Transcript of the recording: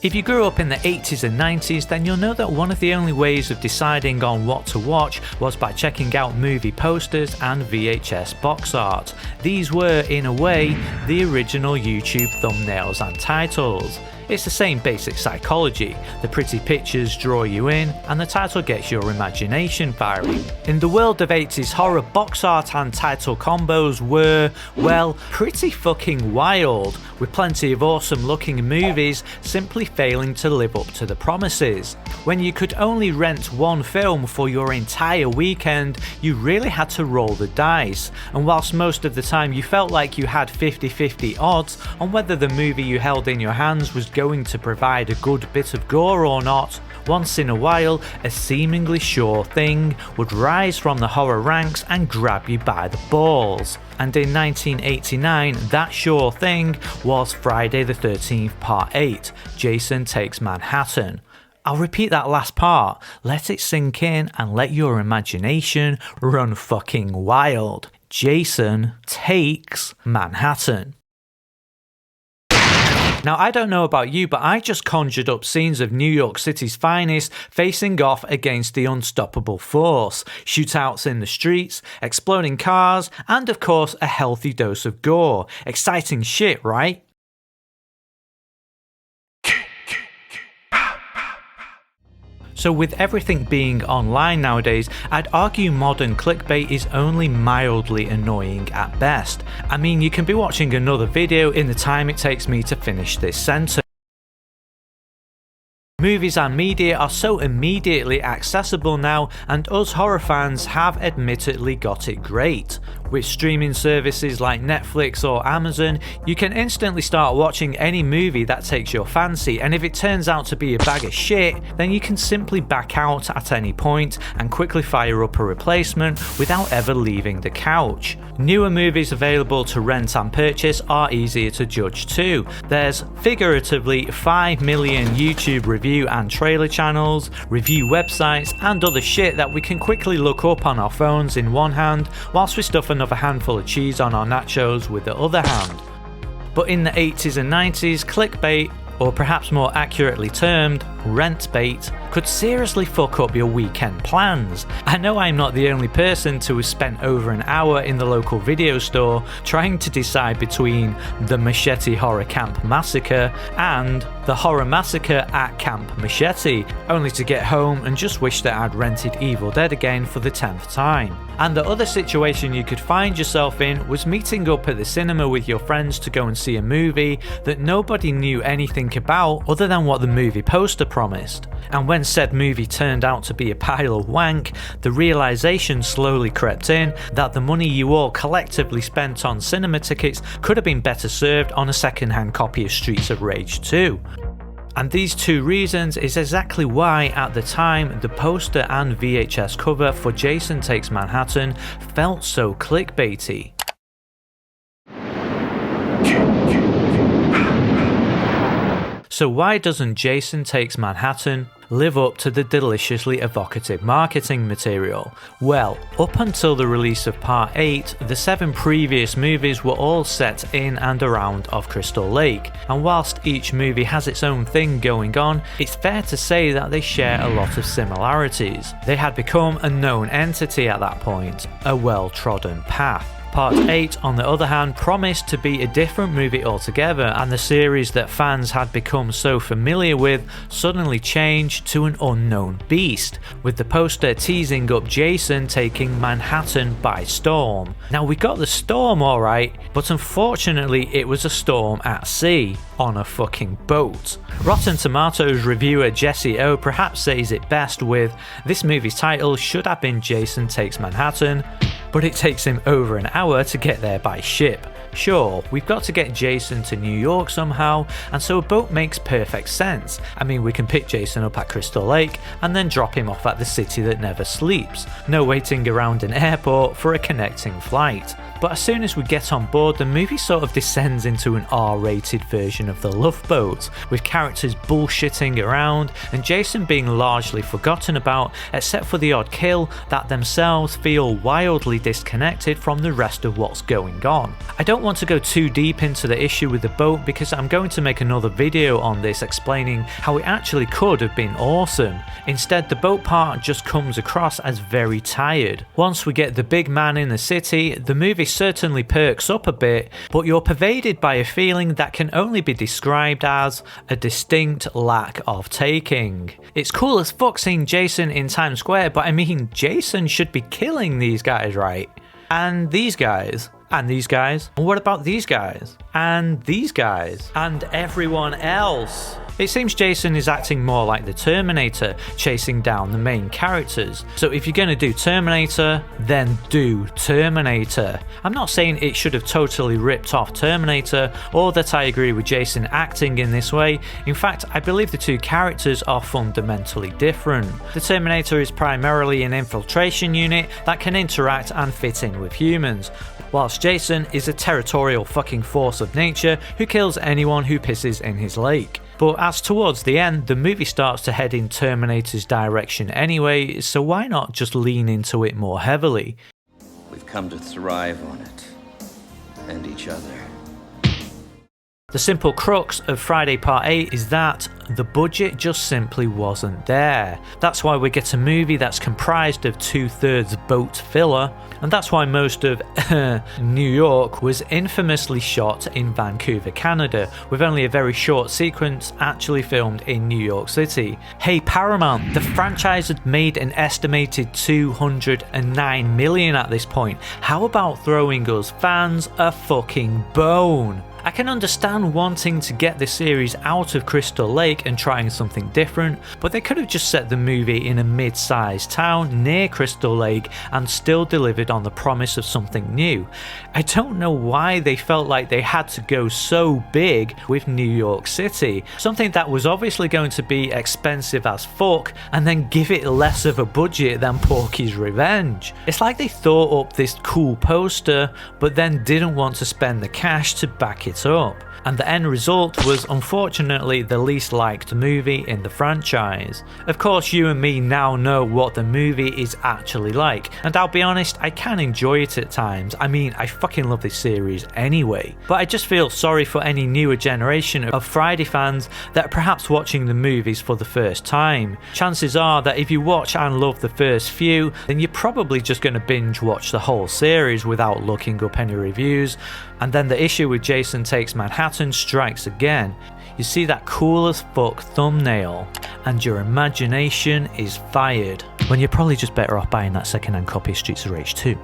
If you grew up in the 80s and 90s, then you'll know that one of the only ways of deciding on what to watch was by checking out movie posters and VHS box art. These were, in a way, the original YouTube thumbnails and titles. It's the same basic psychology. The pretty pictures draw you in, and the title gets your imagination firing. In the world of 80s horror, box art and title combos were, well, pretty fucking wild, with plenty of awesome looking movies simply failing to live up to the promises. When you could only rent one film for your entire weekend, you really had to roll the dice, and whilst most of the time you felt like you had 50-50 odds on whether the movie you held in your hands was going to provide a good bit of gore or not, once in a while a seemingly sure thing would rise from the horror ranks and grab you by the balls. And in 1989, that sure thing was Friday the 13th Part 8, Jason Takes Manhattan. I'll repeat that last part, let it sink in and let your imagination run fucking wild. Jason Takes Manhattan. Now, I don't know about you, but I just conjured up scenes of New York City's finest facing off against the unstoppable force, shootouts in the streets, exploding cars, and of course a healthy dose of gore. Exciting shit, right? So with everything being online nowadays, I'd argue modern clickbait is only mildly annoying at best. I mean, you can be watching another video in the time it takes me to finish this sentence. Movies and media are so immediately accessible now, and us horror fans have admittedly got it great. With streaming services like Netflix or Amazon, you can instantly start watching any movie that takes your fancy, and if it turns out to be a bag of shit, then you can simply back out at any point and quickly fire up a replacement without ever leaving the couch. Newer movies available to rent and purchase are easier to judge too. There's figuratively 5 million YouTube review and trailer channels, review websites, and other shit that we can quickly look up on our phones in one hand, whilst we stuff another handful of cheese on our nachos with the other hand. But in the 80s and 90s, clickbait, or perhaps more accurately termed, rent bait, could seriously fuck up your weekend plans. I know I'm not the only person to have spent over an hour in the local video store trying to decide between the Machete Horror Camp Massacre and the Horror Massacre at Camp Machete, only to get home and just wish that I'd rented Evil Dead again for the 10th time. And the other situation you could find yourself in was meeting up at the cinema with your friends to go and see a movie that nobody knew anything about other than what the movie poster promised. And when said movie turned out to be a pile of wank, the realization slowly crept in that the money you all collectively spent on cinema tickets could have been better served on a second-hand copy of Streets of Rage 2. And these two reasons is exactly why at the time the poster and VHS cover for Jason Takes Manhattan felt so clickbaity. So why doesn't Jason Takes Manhattan live up to the deliciously evocative marketing material? Well, up until the release of Part 8, the 7 previous movies were all set in and around of Crystal Lake, and whilst each movie has its own thing going on, it's fair to say that they share a lot of similarities. They had become a known entity at that point, a well-trodden path. Part 8, on the other hand, promised to be a different movie altogether, and the series that fans had become so familiar with suddenly changed to an unknown beast, with the poster teasing up Jason taking Manhattan by storm. Now, we got the storm alright, but unfortunately it was a storm at sea, on a fucking boat. Rotten Tomatoes reviewer Jesse O perhaps says it best with, "This movie's title should have been Jason Takes Manhattan, but it takes him over an hour to get there by ship. Sure, we've got to get Jason to New York somehow, and so a boat makes perfect sense. I mean, we can pick Jason up at Crystal Lake and then drop him off at the city that never sleeps. No waiting around an airport for a connecting flight." But as soon as we get on board, the movie sort of descends into an R-rated version of The Love Boat, with characters bullshitting around and Jason being largely forgotten about, except for the odd kill that themselves feel wildly disconnected from the rest of what's going on. I don't don't want to go too deep into the issue with the boat because I'm going to make another video on this explaining how it actually could have been awesome. Instead, the boat part just comes across as very tired. Once we get the big man in the city, the movie certainly perks up a bit, but you're pervaded by a feeling that can only be described as a distinct lack of taking. It's cool as fuck seeing Jason in Times Square, but I mean, Jason should be killing these guys, right? And these guys. And these guys. And what about these guys? And these guys. And everyone else. It seems Jason is acting more like the Terminator, chasing down the main characters. So if you're going to do Terminator, then do Terminator. I'm not saying it should have totally ripped off Terminator, or that I agree with Jason acting in this way. In fact, I believe the two characters are fundamentally different. The Terminator is primarily an infiltration unit that can interact and fit in with humans, whilst Jason is a territorial fucking force of nature who kills anyone who pisses in his lake. But as towards the end, the movie starts to head in Terminator's direction anyway, so why not just lean into it more heavily? We've come to thrive on it, and each other. The simple crux of Friday Part 8 is that the budget just simply wasn't there. That's why we get a movie that's comprised of 2/3 boat filler, and that's why most of New York was infamously shot in Vancouver, Canada, with only a very short sequence actually filmed in New York City. Hey Paramount, the franchise had made an estimated $209 million at this point. How about throwing us fans a fucking bone? I can understand wanting to get the series out of Crystal Lake and trying something different, but they could have just set the movie in a mid-sized town near Crystal Lake and still delivered on the promise of something new. I don't know why they felt like they had to go so big with New York City, something that was obviously going to be expensive as fuck, and then give it less of a budget than Porky's Revenge. It's like they thought up this cool poster, but then didn't want to spend the cash to back it up, and the end result was unfortunately the least liked movie in the franchise. Of course, you and me now know what the movie is actually like, and I'll be honest, I can enjoy it at times. I mean, I fucking love this series anyway, but I just feel sorry for any newer generation of Friday fans that are perhaps watching the movies for the first time. Chances are that if you watch and love the first few, then you're probably just going to binge watch the whole series without looking up any reviews, and then the issue with Jason Takes Manhattan strikes again. You see that cool as fuck thumbnail, and your imagination is fired, when you're probably just better off buying that second-hand copy of Streets of Rage 2.